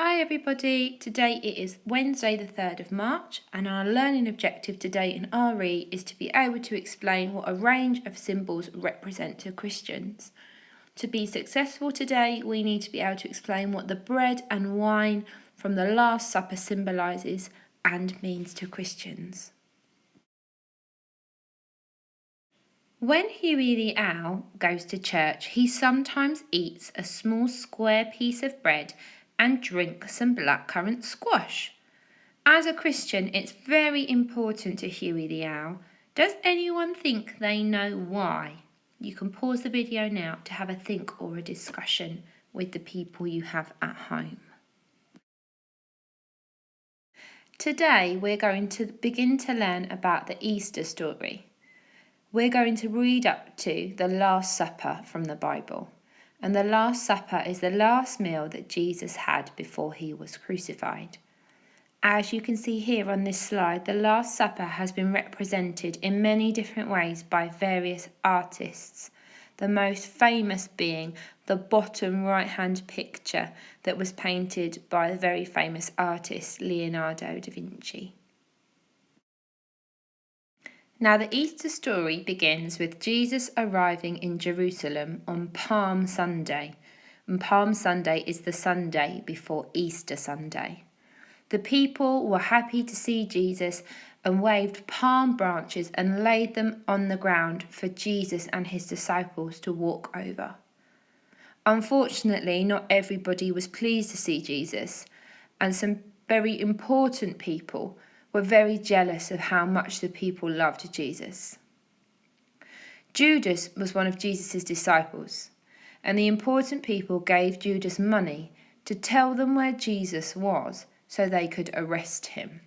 Hi everybody, today it is Wednesday the 3rd of March and our learning objective today in RE is to be able to explain what a range of symbols represent to Christians. To be successful today, we need to be able to explain what the bread and wine from the Last Supper symbolises and means to Christians. When Huey the owl goes to church, he sometimes eats a small square piece of bread and drinks some blackcurrant squash. As a Christian, it's very important to Huey the owl. Does anyone think they know why? You can pause the video now to have a think or a discussion with the people you have at home. Today we're going to begin to learn about the Easter story. We're going to read up to the Last Supper from the Bible. And the Last Supper is the last meal that Jesus had before he was crucified. As you can see here on this slide, the Last Supper has been represented in many different ways by various artists. The most famous being the bottom right-hand picture that was painted by the very famous artist Leonardo da Vinci. Now, the Easter story begins with Jesus arriving in Jerusalem on Palm Sunday, and Palm Sunday is the Sunday before Easter Sunday. The people were happy to see Jesus and waved palm branches and laid them on the ground for Jesus and his disciples to walk over. Unfortunately, not everybody was pleased to see Jesus, and some very important people were very jealous of how much the people loved Jesus. Judas was one of Jesus' disciples, and the important people gave Judas money to tell them where Jesus was so they could arrest him.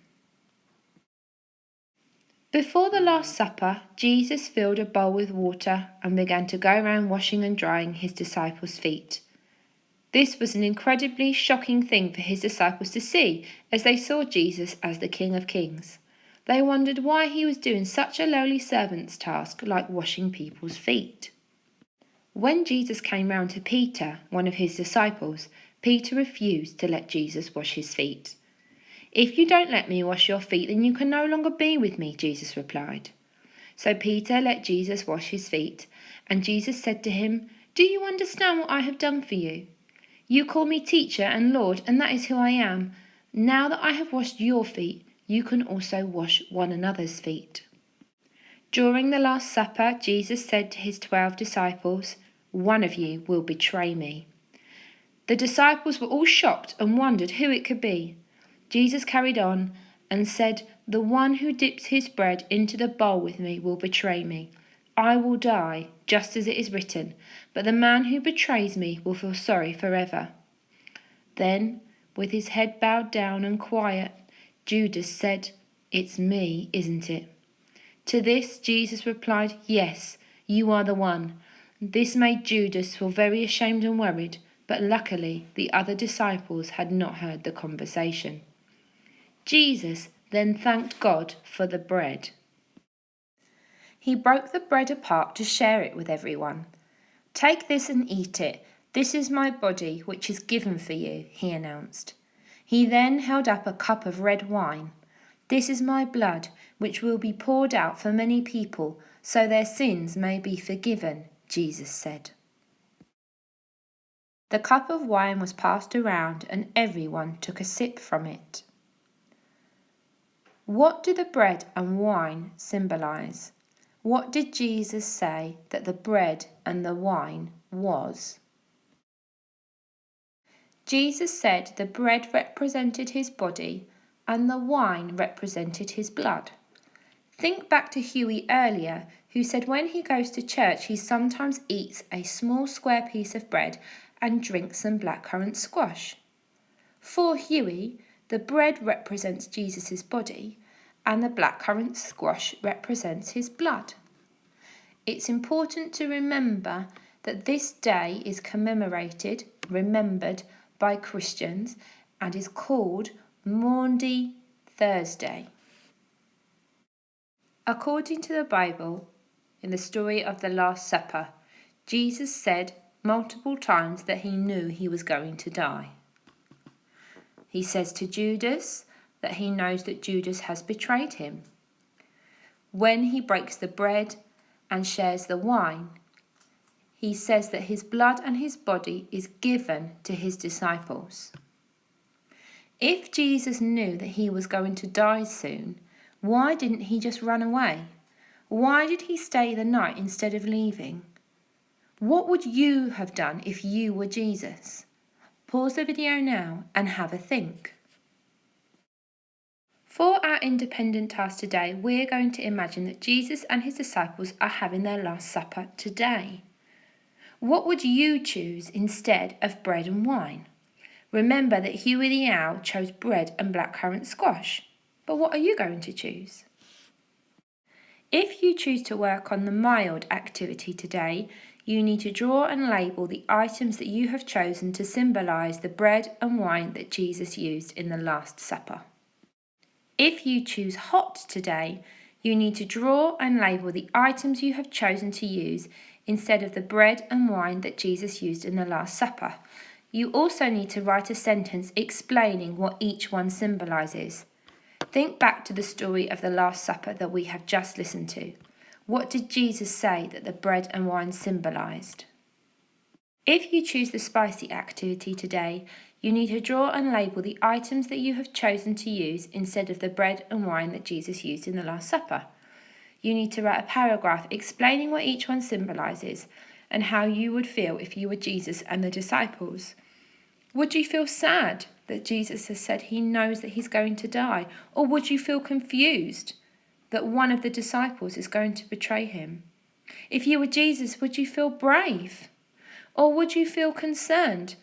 Before the Last Supper, Jesus filled a bowl with water and began to go around washing and drying his disciples' feet. This was an incredibly shocking thing for his disciples to see as they saw Jesus as the King of Kings. They wondered why he was doing such a lowly servant's task like washing people's feet. When Jesus came round to Peter, one of his disciples, Peter refused to let Jesus wash his feet. "If you don't let me wash your feet, then you can no longer be with me," Jesus replied. So Peter let Jesus wash his feet, and Jesus said to him, "Do you understand what I have done for you? You call me teacher and Lord, and that is who I am. Now that I have washed your feet, you can also wash one another's feet." During the Last Supper, Jesus said to his 12 disciples, "One of you will betray me." The disciples were all shocked and wondered who it could be. Jesus carried on and said, "The one who dips his bread into the bowl with me will betray me. I will die, just as it is written, but the man who betrays me will feel sorry forever." Then, with his head bowed down and quiet, Judas said, "It's me, isn't it?" To this, Jesus replied, "Yes, you are the one." This made Judas feel very ashamed and worried, but luckily the other disciples had not heard the conversation. Jesus then thanked God for the bread. He broke the bread apart to share it with everyone. "Take this and eat it. This is my body, which is given for you," he announced. He then held up a cup of red wine. "This is my blood, which will be poured out for many people, so their sins may be forgiven," Jesus said. The cup of wine was passed around, and everyone took a sip from it. What do the bread and wine symbolize? What did Jesus say that the bread and the wine was? Jesus said the bread represented his body and the wine represented his blood. Think back to Huey earlier, who said when he goes to church he sometimes eats a small square piece of bread and drinks some blackcurrant squash. For Huey, the bread represents Jesus' body and the blackcurrant squash represents his blood. It's important to remember that this day is remembered by Christians and is called Maundy Thursday. According to the Bible, in the story of the Last Supper, Jesus said multiple times that he knew he was going to die. He says to Judas that he knows that Judas has betrayed him. When he breaks the bread and shares the wine, he says that his blood and his body is given to his disciples. If Jesus knew that he was going to die soon, why didn't he just run away? Why did he stay the night instead of leaving? What would you have done if you were Jesus? Pause the video now and have a think. For our independent task today, we're going to imagine that Jesus and his disciples are having their Last Supper today. What would you choose instead of bread and wine? Remember that Huey the Owl chose bread and blackcurrant squash. But what are you going to choose? If you choose to work on the mild activity today, you need to draw and label the items that you have chosen to symbolise the bread and wine that Jesus used in the Last Supper. If you choose hot today, you need to draw and label the items you have chosen to use instead of the bread and wine that Jesus used in the Last Supper. You also need to write a sentence explaining what each one symbolises. Think back to the story of the Last Supper that we have just listened to. What did Jesus say that the bread and wine symbolised? If you choose the spicy activity today, you need to draw and label the items that you have chosen to use instead of the bread and wine that Jesus used in the Last Supper. You need to write a paragraph explaining what each one symbolises and how you would feel if you were Jesus and the disciples. Would you feel sad that Jesus has said he knows that he's going to die? Or would you feel confused that one of the disciples is going to betray him? If you were Jesus, would you feel brave? Or would you feel concerned?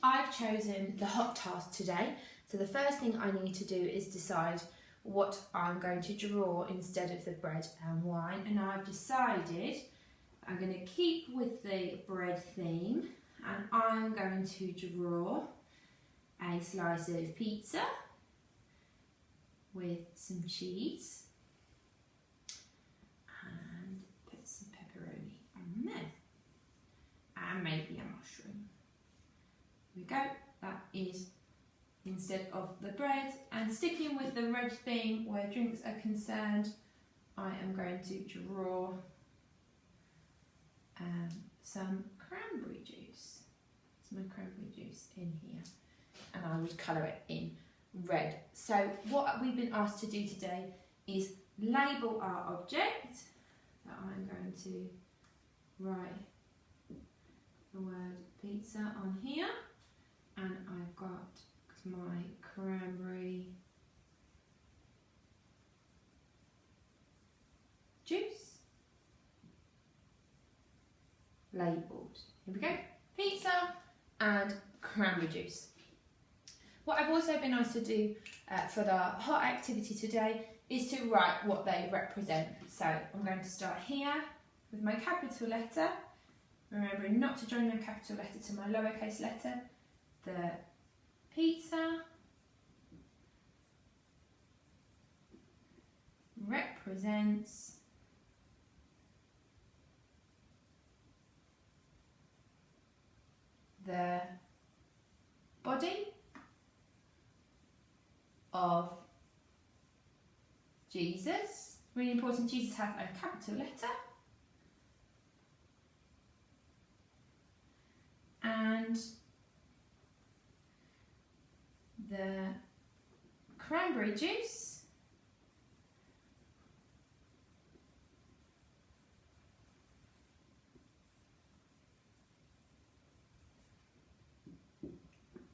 I've chosen the hot task today. So the first thing I need to do is decide what I'm going to draw instead of the bread and wine. And I've decided I'm going to keep with the bread theme, and I'm going to draw a slice of pizza with some cheese and put some pepperoni on there, and maybe a mushroom. There we go, that is instead of the bread. And sticking with the red theme where drinks are concerned, I am going to draw some cranberry juice. Some cranberry juice in here, and I would colour it in red. So what we've been asked to do today is label our object. So I'm going to write the word pizza on here, and I've got my cranberry juice labelled. Here we go, pizza and cranberry juice. What I've also been asked to do for the hot activity today is to write what they represent. So I'm going to start here with my capital letter, remembering not to join my capital letter to my lowercase letter. The pizza represents the body of Jesus. Really important, Jesus has a capital letter. And the cranberry juice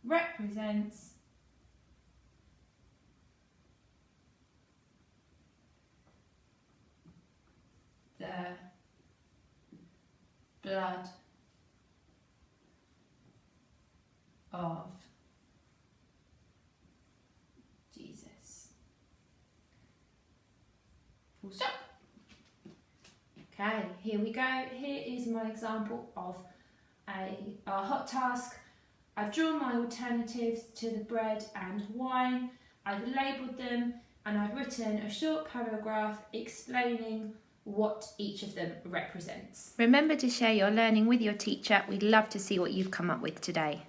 represents the blood of Jesus. Full stop. Okay, here we go. Here is my example of a hot task. I've drawn my alternatives to the bread and wine. I've labelled them, and I've written a short paragraph explaining what each of them represents. Remember to share your learning with your teacher. We'd love to see what you've come up with today.